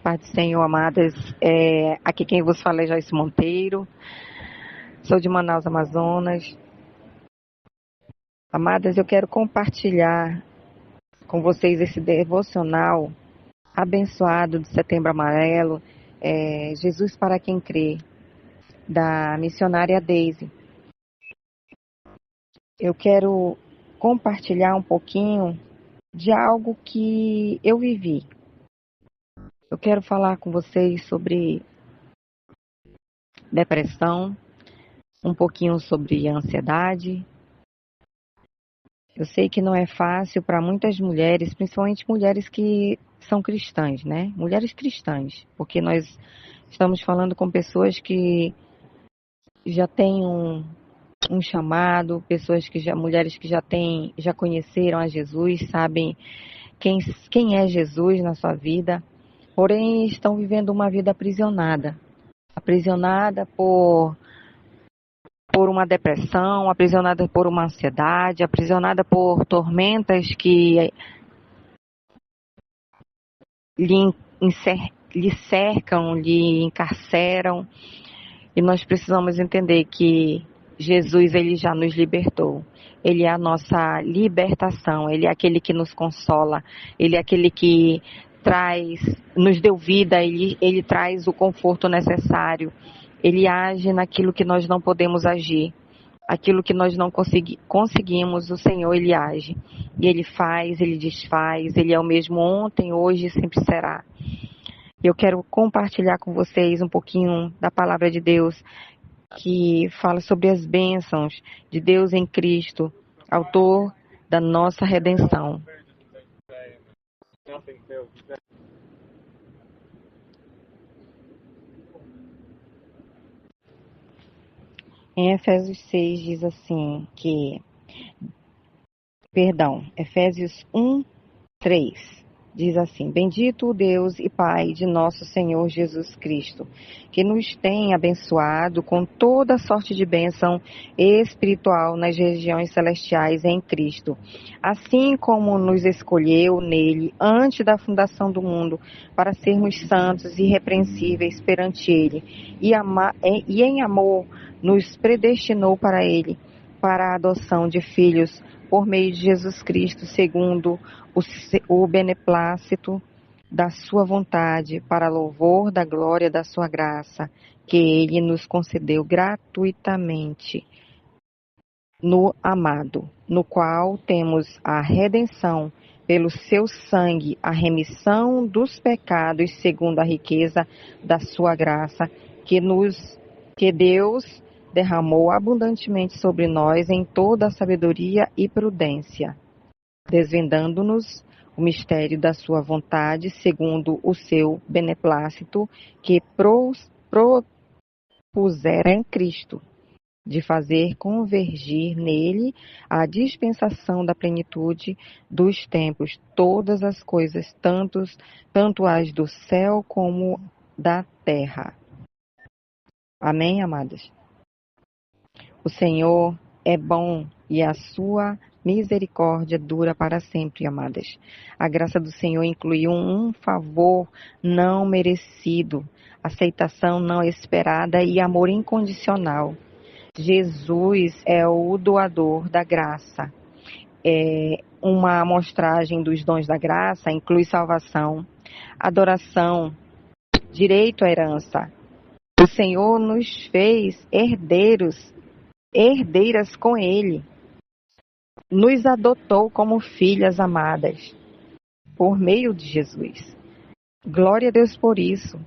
Paz do Senhor, amadas. Aqui quem vos fala é Joyce Monteiro. Sou de Manaus, Amazonas. Amadas, eu quero compartilhar com vocês esse devocional abençoado de Setembro Amarelo, Jesus para quem crê, da missionária Daisy. Eu quero compartilhar um pouquinho de algo que eu vivi. Eu quero falar com vocês sobre depressão, um pouquinho sobre ansiedade. Eu sei que não é fácil para muitas mulheres, principalmente mulheres que são cristãs, né? Mulheres cristãs, porque nós estamos falando com pessoas que já têm um chamado, mulheres que já conheceram a Jesus, sabem quem é Jesus na sua vida, porém estão vivendo uma vida aprisionada por uma depressão, aprisionada por uma ansiedade, aprisionada por tormentas que lhe cercam, lhe encarceram. E nós precisamos entender que Jesus, ele já nos libertou. Ele é a nossa libertação, ele é aquele que nos consola, ele é aquele que nos deu vida, ele traz o conforto necessário. Ele age naquilo que nós não podemos agir. Aquilo que nós não conseguimos, o Senhor, ele age. E ele faz, ele desfaz, ele é o mesmo ontem, hoje e sempre será. Eu quero compartilhar com vocês um pouquinho da palavra de Deus, que fala sobre as bênçãos de Deus em Cristo, autor da nossa redenção. Em Efésios 6 diz assim Efésios 1, 3 diz assim: Bendito o Deus e Pai de nosso Senhor Jesus Cristo, que nos tem abençoado com toda sorte de bênção espiritual nas regiões celestiais em Cristo, assim como nos escolheu nele antes da fundação do mundo, para sermos santos e irrepreensíveis perante ele, e em amor nos predestinou para ele, para a adoção de filhos por meio de Jesus Cristo, segundo o beneplácito da sua vontade, para louvor da glória da sua graça, que ele nos concedeu gratuitamente no amado, no qual temos a redenção pelo seu sangue, a remissão dos pecados, segundo a riqueza da sua graça, que Deus derramou abundantemente sobre nós em toda a sabedoria e prudência, desvendando-nos o mistério da sua vontade, segundo o seu beneplácito, que propusera em Cristo, de fazer convergir nele a dispensação da plenitude dos tempos, todas as coisas, tanto as do céu como da terra. Amém, amadas? O Senhor é bom e a sua misericórdia dura para sempre, amadas. A graça do Senhor incluiu um favor não merecido, aceitação não esperada e amor incondicional. Jesus é o doador da graça. Uma amostragem dos dons da graça inclui salvação, adoração, direito à herança. O Senhor nos fez herdeiras com Ele. Nos adotou como filhas amadas, por meio de Jesus. Glória a Deus por isso.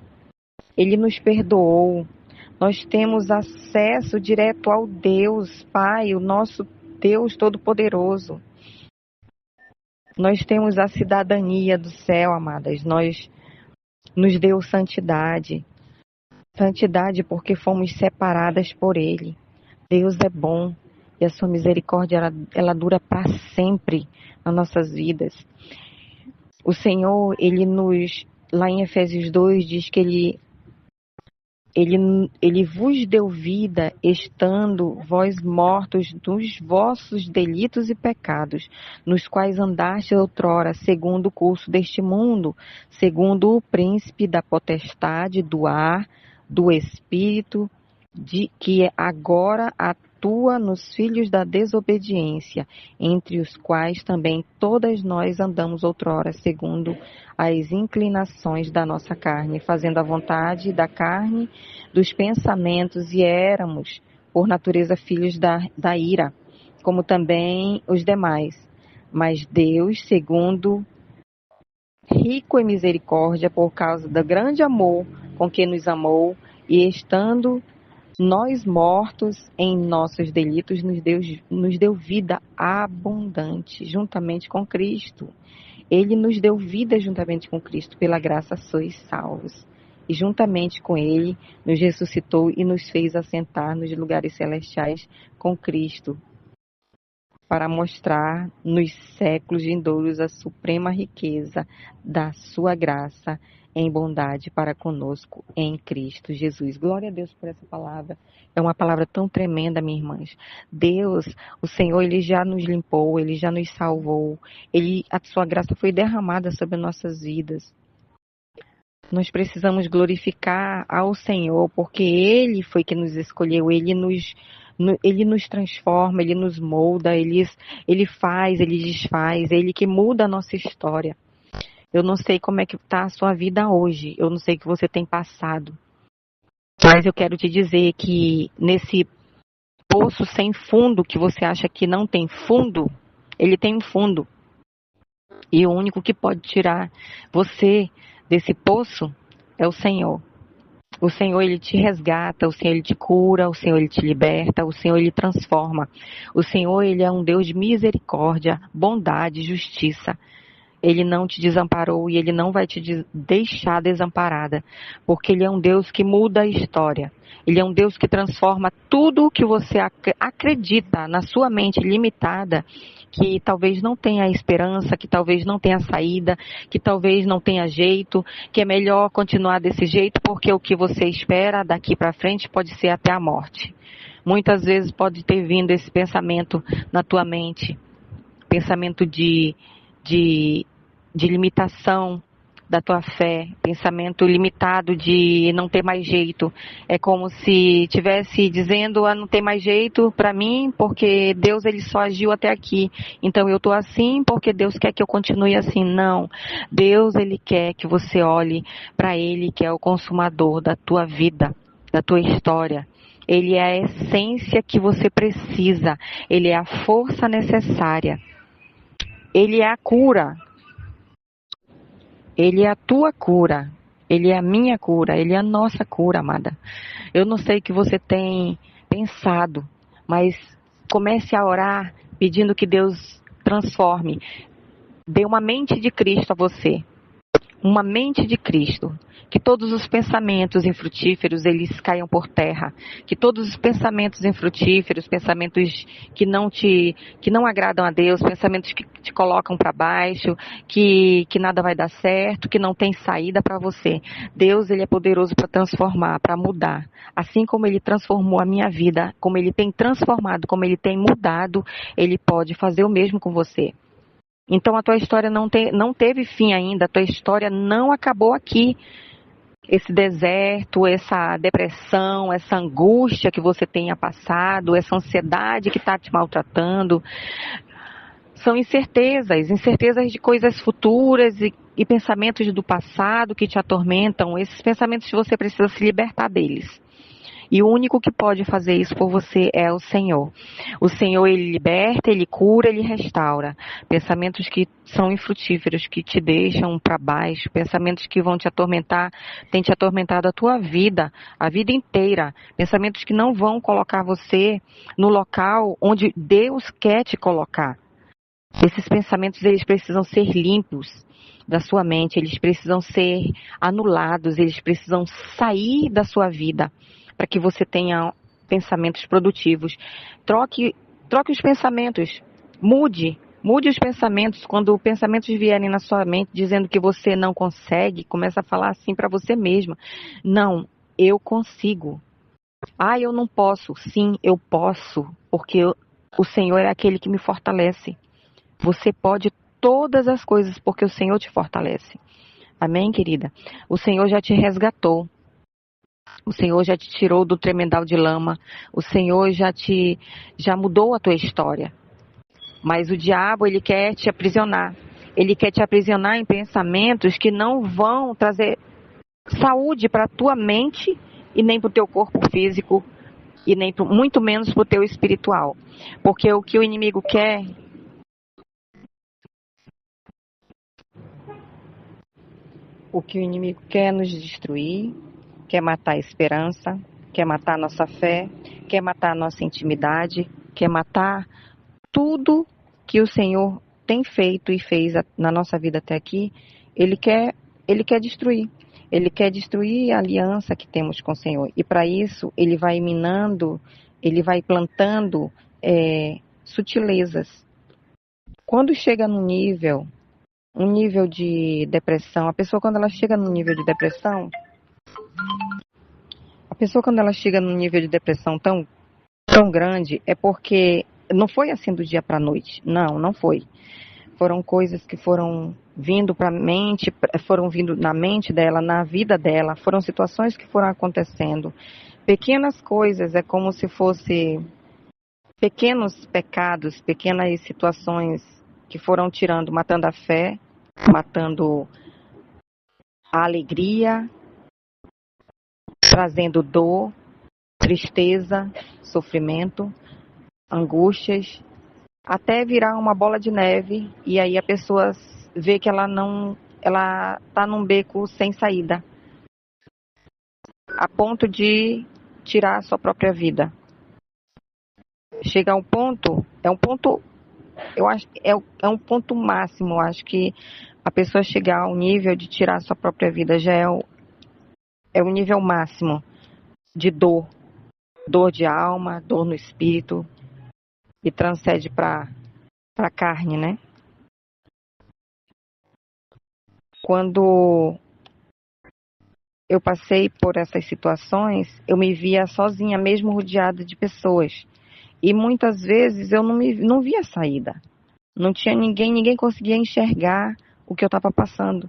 Ele nos perdoou. Nós temos acesso direto ao Deus Pai, o nosso Deus Todo-Poderoso. Nós temos a cidadania do céu, amadas. Nos deu santidade. Santidade porque fomos separadas por Ele. Deus é bom e a sua misericórdia ela dura para sempre nas nossas vidas. O Senhor, lá em Efésios 2, diz que Ele Ele vos deu vida, estando vós mortos dos vossos delitos e pecados, nos quais andastes outrora, segundo o curso deste mundo, segundo o príncipe da potestade do ar, do espírito, que agora atua nos filhos da desobediência, entre os quais também todas nós andamos outrora, segundo as inclinações da nossa carne, fazendo a vontade da carne, dos pensamentos, e éramos, por natureza, filhos da ira, como também os demais. Mas Deus, segundo rico em misericórdia, por causa do grande amor com que nos amou, e estando nós mortos em nossos delitos, nos deu vida abundante, juntamente com Cristo. Ele nos deu vida juntamente com Cristo, pela graça sois salvos. E juntamente com Ele nos ressuscitou e nos fez assentar nos lugares celestiais com Cristo, para mostrar nos séculos vindouros a suprema riqueza da sua graça em bondade para conosco em Cristo Jesus. Glória a Deus por essa palavra. É uma palavra tão tremenda, minhas irmãs. Deus, o Senhor, Ele já nos limpou, Ele já nos salvou. A sua graça foi derramada sobre nossas vidas. Nós precisamos glorificar ao Senhor, porque Ele foi que nos escolheu, Ele nos transforma, Ele nos molda, Ele faz, Ele desfaz, Ele que muda a nossa história. Eu não sei como é que está a sua vida hoje, eu não sei o que você tem passado, mas eu quero te dizer que nesse poço sem fundo, que você acha que não tem fundo, ele tem um fundo. E o único que pode tirar você desse poço é o Senhor. O Senhor, Ele te resgata, o Senhor, Ele te cura, o Senhor, Ele te liberta, o Senhor, Ele transforma. O Senhor, Ele é um Deus de misericórdia, bondade, justiça. Ele não te desamparou e Ele não vai te deixar desamparada, porque Ele é um Deus que muda a história. Ele é um Deus que transforma tudo o que você acredita na sua mente limitada, que talvez não tenha esperança, que talvez não tenha saída, que talvez não tenha jeito, que é melhor continuar desse jeito, porque o que você espera daqui para frente pode ser até a morte. Muitas vezes pode ter vindo esse pensamento na tua mente, pensamento de limitação da tua fé, pensamento limitado de não ter mais jeito. É como se estivesse dizendo, não tem mais jeito para mim, porque Deus ele só agiu até aqui. Então eu estou assim porque Deus quer que eu continue assim. Não. Deus ele quer que você olhe para Ele, que é o consumador da tua vida, da tua história. Ele é a essência que você precisa. Ele é a força necessária. Ele é a cura. Ele é a tua cura. Ele é a minha cura. Ele é a nossa cura, amada. Eu não sei o que você tem pensado, mas comece a orar pedindo que Deus transforme. Dê uma mente de Cristo a você. Uma mente de Cristo. Que todos os pensamentos infrutíferos, eles caiam por terra. Que todos os pensamentos infrutíferos, pensamentos que não agradam a Deus, pensamentos que te colocam para baixo, que nada vai dar certo, que não tem saída para você. Deus, ele é poderoso para transformar, para mudar. Assim como ele transformou a minha vida, como ele tem transformado, como ele tem mudado, ele pode fazer o mesmo com você. Então a tua história não teve fim ainda, a tua história não acabou aqui. Esse deserto, essa depressão, essa angústia que você tenha passado, essa ansiedade que está te maltratando, são incertezas de coisas futuras e pensamentos do passado que te atormentam. Esses pensamentos você precisa se libertar deles. E o único que pode fazer isso por você é o Senhor. O Senhor, ele liberta, ele cura, ele restaura. Pensamentos que são infrutíferos, que te deixam para baixo, pensamentos que vão te atormentar, têm te atormentado a tua vida, a vida inteira. Pensamentos que não vão colocar você no local onde Deus quer te colocar. Esses pensamentos, eles precisam ser limpos da sua mente, eles precisam ser anulados, eles precisam sair da sua vida, para que você tenha pensamentos produtivos. Troque os pensamentos, mude os pensamentos. Quando pensamentos vierem na sua mente dizendo que você não consegue, começa a falar assim para você mesma. Não, eu consigo. Ah, eu não posso. Sim, eu posso, porque o Senhor é aquele que me fortalece. Você pode todas as coisas, porque o Senhor te fortalece. Amém, querida? O Senhor já te resgatou. O Senhor já te tirou do tremedal de lama. O Senhor já mudou a tua história. Mas o diabo, ele quer te aprisionar. Ele quer te aprisionar em pensamentos que não vão trazer saúde para a tua mente e nem para o teu corpo físico e nem muito menos para o teu espiritual. Porque o que o inimigo quer é nos destruir, quer matar a esperança, quer matar a nossa fé, quer matar a nossa intimidade, quer matar tudo que o Senhor tem feito e fez na nossa vida até aqui. Ele quer destruir. Ele quer destruir a aliança que temos com o Senhor. E para isso, ele vai minando, ele vai plantando sutilezas. Quando chega num nível, um nível de depressão, a pessoa quando ela chega num nível de depressão, tão, tão grande, é porque não foi assim do dia para a noite. Não, não foi. Foram coisas que foram vindo para a mente, foram vindo na mente dela, na vida dela, foram situações que foram acontecendo. Pequenas coisas, é como se fosse pequenos pecados, pequenas situações que foram tirando, matando a fé, matando a alegria, trazendo dor, tristeza, sofrimento, angústias, até virar uma bola de neve e aí a pessoa vê que ela está num beco sem saída, a ponto de tirar a sua própria vida. Chega a um ponto, eu acho, é um ponto máximo, eu acho que a pessoa chegar ao nível de tirar a sua própria vida já é o nível máximo de dor de alma, dor no espírito e transcende para a carne, né? Quando eu passei por essas situações, eu me via sozinha, mesmo rodeada de pessoas. E muitas vezes eu não via saída. Não tinha ninguém conseguia enxergar o que eu estava passando.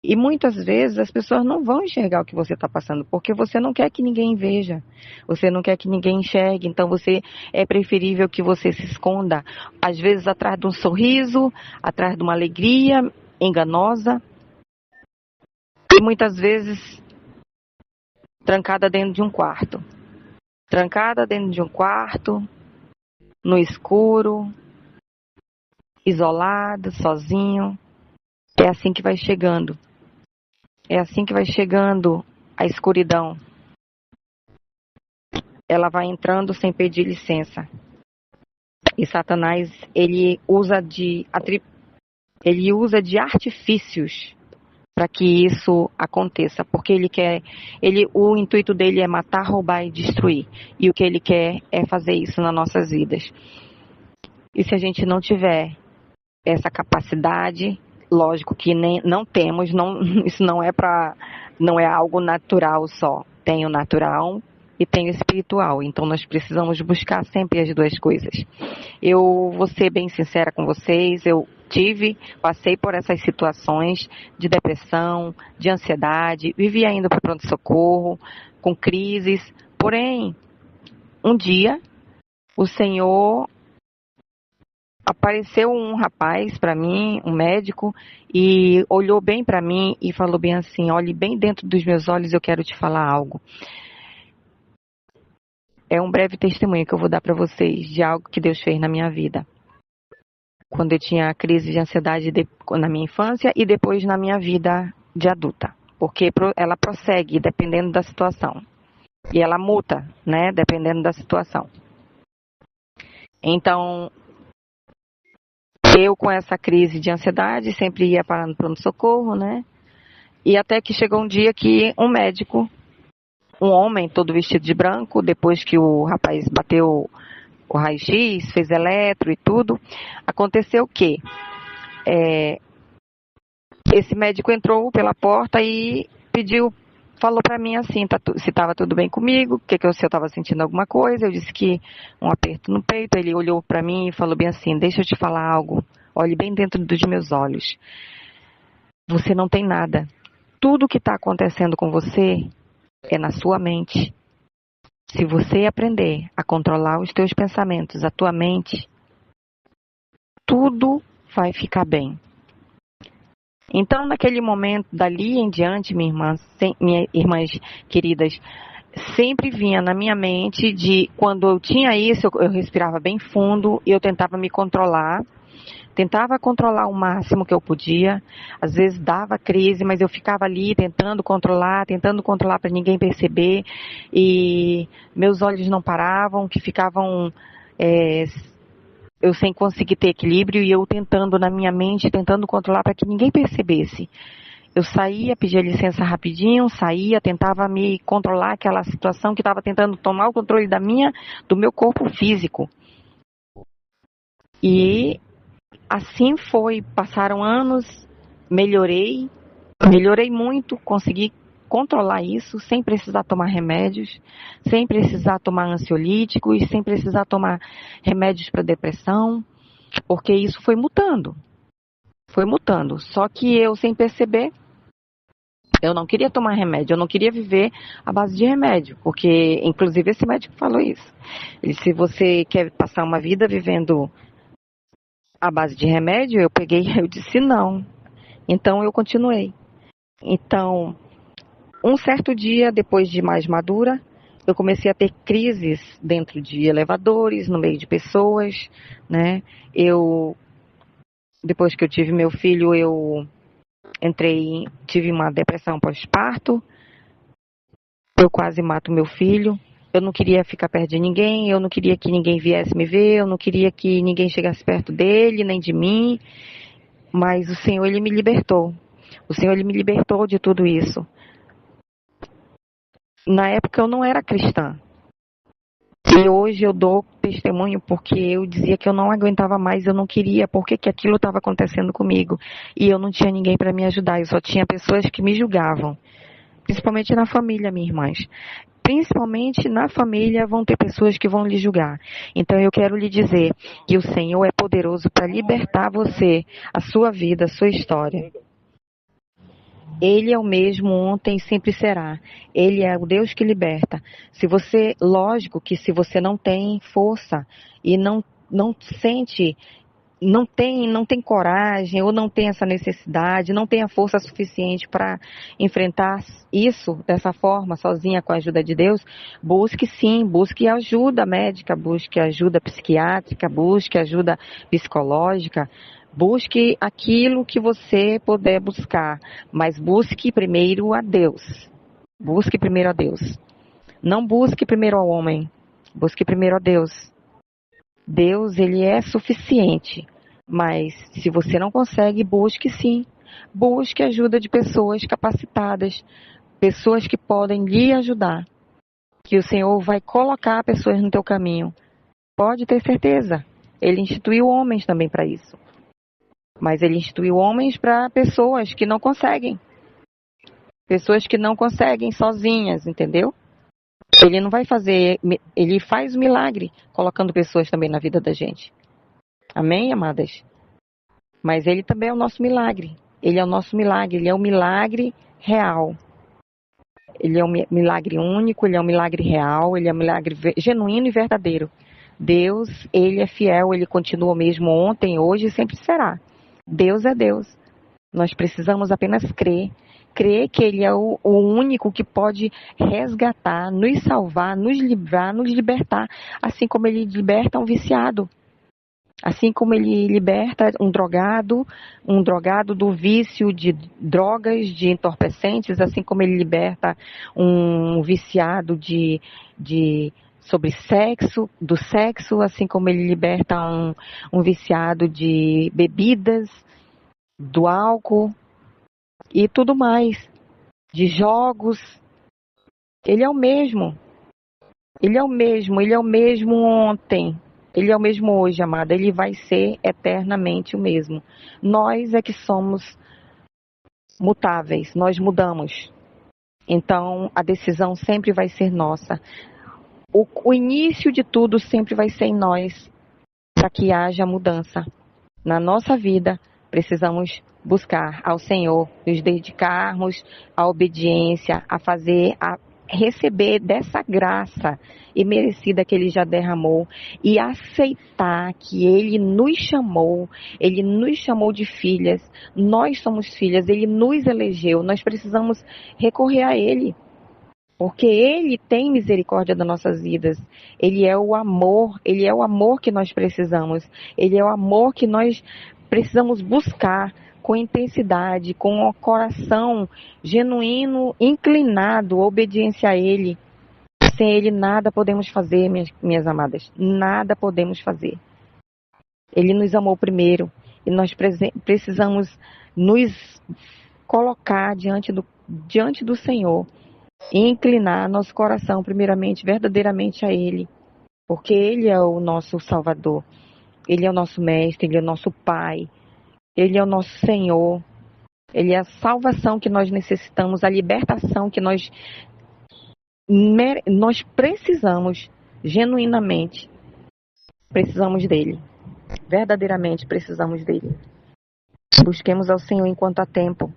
E muitas vezes as pessoas não vão enxergar o que você está passando, porque você não quer que ninguém veja, você não quer que ninguém enxergue, então é preferível que você se esconda, às vezes atrás de um sorriso, atrás de uma alegria enganosa, e muitas vezes trancada dentro de um quarto. Trancada dentro de um quarto, no escuro, isolado, sozinho. É assim que vai chegando. É assim que vai chegando a escuridão. Ela vai entrando sem pedir licença. E Satanás, ele usa de artifícios para que isso aconteça, porque o intuito dele é matar, roubar e destruir. E o que ele quer é fazer isso nas nossas vidas. E se a gente não tiver essa capacidade, lógico que não temos, isso não é algo natural só. Tem o natural e tem o espiritual. Então nós precisamos buscar sempre as duas coisas. Eu vou ser bem sincera com vocês, passei por essas situações de depressão, de ansiedade, vivia indo para o pronto-socorro, com crises. Porém, um dia, o Senhor apareceu um rapaz para mim, um médico, e olhou bem para mim e falou bem assim: olhe bem dentro dos meus olhos, eu quero te falar algo. É um breve testemunho que eu vou dar para vocês de algo que Deus fez na minha vida. Quando eu tinha crise de ansiedade na minha infância e depois na minha vida de adulta. Porque ela prossegue dependendo da situação. E ela muta, né, dependendo da situação. Então, eu com essa crise de ansiedade sempre ia para no pronto-socorro, né? E até que chegou um dia que um médico, um homem todo vestido de branco, depois que o rapaz bateu o raio-x, fez eletro e tudo, aconteceu o quê? Esse médico entrou pela porta e pediu falou para mim assim, se estava tudo bem comigo, se eu estava sentindo alguma coisa. Eu disse que um aperto no peito. Ele olhou para mim e falou bem assim: deixa eu te falar algo, olhe bem dentro dos meus olhos. Você não tem nada. Tudo que está acontecendo com você é na sua mente. Se você aprender a controlar os teus pensamentos, a tua mente, tudo vai ficar bem. Então, naquele momento, dali em diante, minhas irmãs queridas, sempre vinha na minha mente de quando eu tinha isso, eu respirava bem fundo e eu tentava me controlar. Tentava controlar o máximo que eu podia. Às vezes dava crise, mas eu ficava ali tentando controlar para ninguém perceber. E meus olhos não paravam, que ficavam eu sem conseguir ter equilíbrio e eu tentando na minha mente, tentando controlar para que ninguém percebesse. Eu saía, pedia licença rapidinho, saía, tentava me controlar aquela situação que estava tentando tomar o controle do meu corpo físico. E assim foi, passaram anos, melhorei muito, consegui controlar isso sem precisar tomar remédios, sem precisar tomar ansiolíticos, sem precisar tomar remédios para depressão, porque isso foi mutando. Foi mutando. Só que eu, sem perceber, eu não queria tomar remédio, eu não queria viver à base de remédio, porque, inclusive, esse médico falou isso. Ele disse: se você quer passar uma vida vivendo à base de remédio, eu disse não. Então, eu continuei. Então, um certo dia, depois de mais madura, eu comecei a ter crises dentro de elevadores, no meio de pessoas, né? Depois que eu tive meu filho, eu tive uma depressão pós-parto, eu quase mato meu filho. Eu não queria ficar perto de ninguém, eu não queria que ninguém viesse me ver, eu não queria que ninguém chegasse perto dele, nem de mim. Mas o Senhor, Ele me libertou. O Senhor, Ele me libertou de tudo isso. Na época eu não era cristã. E hoje eu dou testemunho porque eu dizia que eu não aguentava mais, eu não queria, porque que aquilo estava acontecendo comigo. E eu não tinha ninguém para me ajudar, eu só tinha pessoas que me julgavam. Principalmente na família, minhas irmãs. Principalmente na família vão ter pessoas que vão lhe julgar. Então eu quero lhe dizer que o Senhor é poderoso para libertar você, a sua vida, a sua história. Ele é o mesmo ontem e sempre será. Ele é o Deus que liberta. Lógico que se você não tem força e não sente, não tem coragem ou não tem essa necessidade, não tem a força suficiente para enfrentar isso dessa forma, sozinha com a ajuda de Deus, busque ajuda médica, busque ajuda psiquiátrica, busque ajuda psicológica. Busque aquilo que você puder buscar, mas busque primeiro a Deus. Busque primeiro a Deus. Não busque primeiro ao homem, busque primeiro a Deus. Deus, Ele é suficiente, mas se você não consegue, busque sim. Busque ajuda de pessoas capacitadas, pessoas que podem lhe ajudar, que o Senhor vai colocar pessoas no teu caminho. Pode ter certeza, Ele instituiu homens também para isso. Mas Ele instituiu homens para pessoas que não conseguem. Pessoas que não conseguem sozinhas, entendeu? Ele não vai fazer, Ele faz o milagre colocando pessoas também na vida da gente. Amém, amadas? Mas Ele também é o nosso milagre. Ele é o nosso milagre, Ele é o milagre real. Ele é um milagre único, Ele é um milagre real, Ele é um milagre genuíno e verdadeiro. Deus, Ele é fiel, Ele continua o mesmo ontem, hoje e sempre será. Deus é Deus. Nós precisamos apenas crer que Ele é o único que pode resgatar, nos salvar, nos livrar, nos libertar, assim como Ele liberta um viciado. Assim como Ele liberta um drogado do vício de drogas, de entorpecentes, assim como Ele liberta um viciado sobre sexo, do sexo, assim como Ele liberta um viciado de bebidas, do álcool e tudo mais, de jogos. Ele é o mesmo. Ele é o mesmo. Ele é o mesmo ontem. Ele é o mesmo hoje, amada. Ele vai ser eternamente o mesmo. Nós é que somos mutáveis. Nós mudamos. Então, a decisão sempre vai ser nossa. O início de tudo sempre vai ser em nós, para que haja mudança. Na nossa vida, precisamos buscar ao Senhor, nos dedicarmos à obediência, a receber dessa graça imerecida que Ele já derramou e aceitar que Ele nos chamou de filhas, nós somos filhas, Ele nos elegeu, nós precisamos recorrer a Ele. Porque Ele tem misericórdia das nossas vidas. Ele é o amor que nós precisamos. Ele é o amor que nós precisamos buscar com intensidade, com o coração genuíno, inclinado, obediência a Ele. Sem Ele nada podemos fazer, minhas amadas. Nada podemos fazer. Ele nos amou primeiro e nós precisamos nos colocar diante do Senhor e inclinar nosso coração primeiramente, verdadeiramente a Ele, porque Ele é o nosso Salvador, Ele é o nosso Mestre, Ele é o nosso Pai, Ele é o nosso Senhor, Ele é a salvação que nós necessitamos, a libertação que nós precisamos, genuinamente, precisamos dEle, verdadeiramente precisamos dEle. Busquemos ao Senhor enquanto há tempo,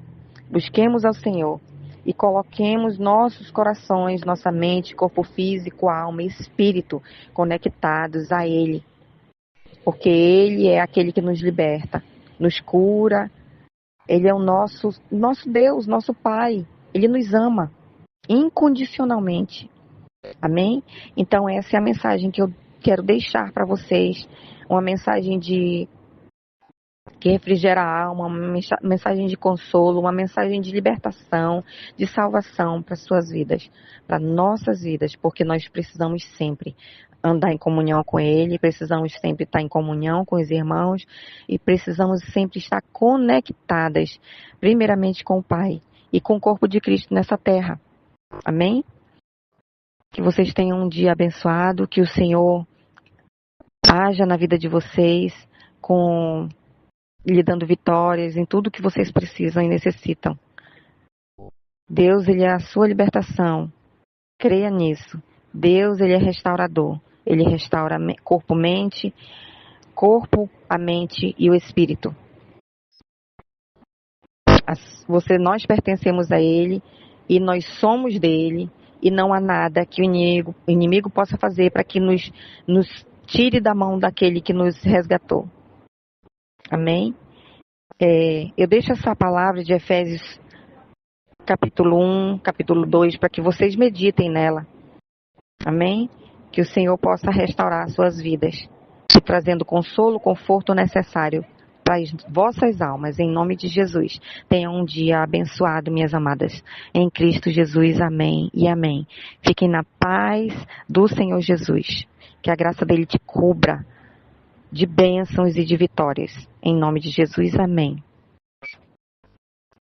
busquemos ao Senhor. E coloquemos nossos corações, nossa mente, corpo físico, alma e espírito conectados a Ele. Porque Ele é aquele que nos liberta, nos cura. Ele é o nosso Deus, nosso Pai. Ele nos ama incondicionalmente. Amém? Então essa é a mensagem que eu quero deixar para vocês. Uma mensagem que refrigera a alma, uma mensagem de consolo, uma mensagem de libertação, de salvação para suas vidas, para nossas vidas, porque nós precisamos sempre andar em comunhão com Ele, precisamos sempre estar em comunhão com os irmãos e precisamos sempre estar conectadas, primeiramente com o Pai e com o corpo de Cristo nessa terra. Amém? Que vocês tenham um dia abençoado, que o Senhor haja na vida de vocês lhe dando vitórias em tudo que vocês precisam e necessitam. Deus, Ele é a sua libertação. Creia nisso. Deus, Ele é restaurador. Ele restaura corpo, a mente e o espírito. Nós pertencemos a Ele e nós somos dele e não há nada que o inimigo possa fazer para que nos tire da mão daquele que nos resgatou. Amém? Eu deixo essa palavra de Efésios capítulo 1, capítulo 2, para que vocês meditem nela. Amém? Que o Senhor possa restaurar suas vidas, trazendo consolo, conforto necessário para as vossas almas, em nome de Jesus. Tenham um dia abençoado, minhas amadas. Em Cristo Jesus, amém e amém. Fiquem na paz do Senhor Jesus. Que a graça dele te cubra de bênçãos e de vitórias. Em nome de Jesus, amém.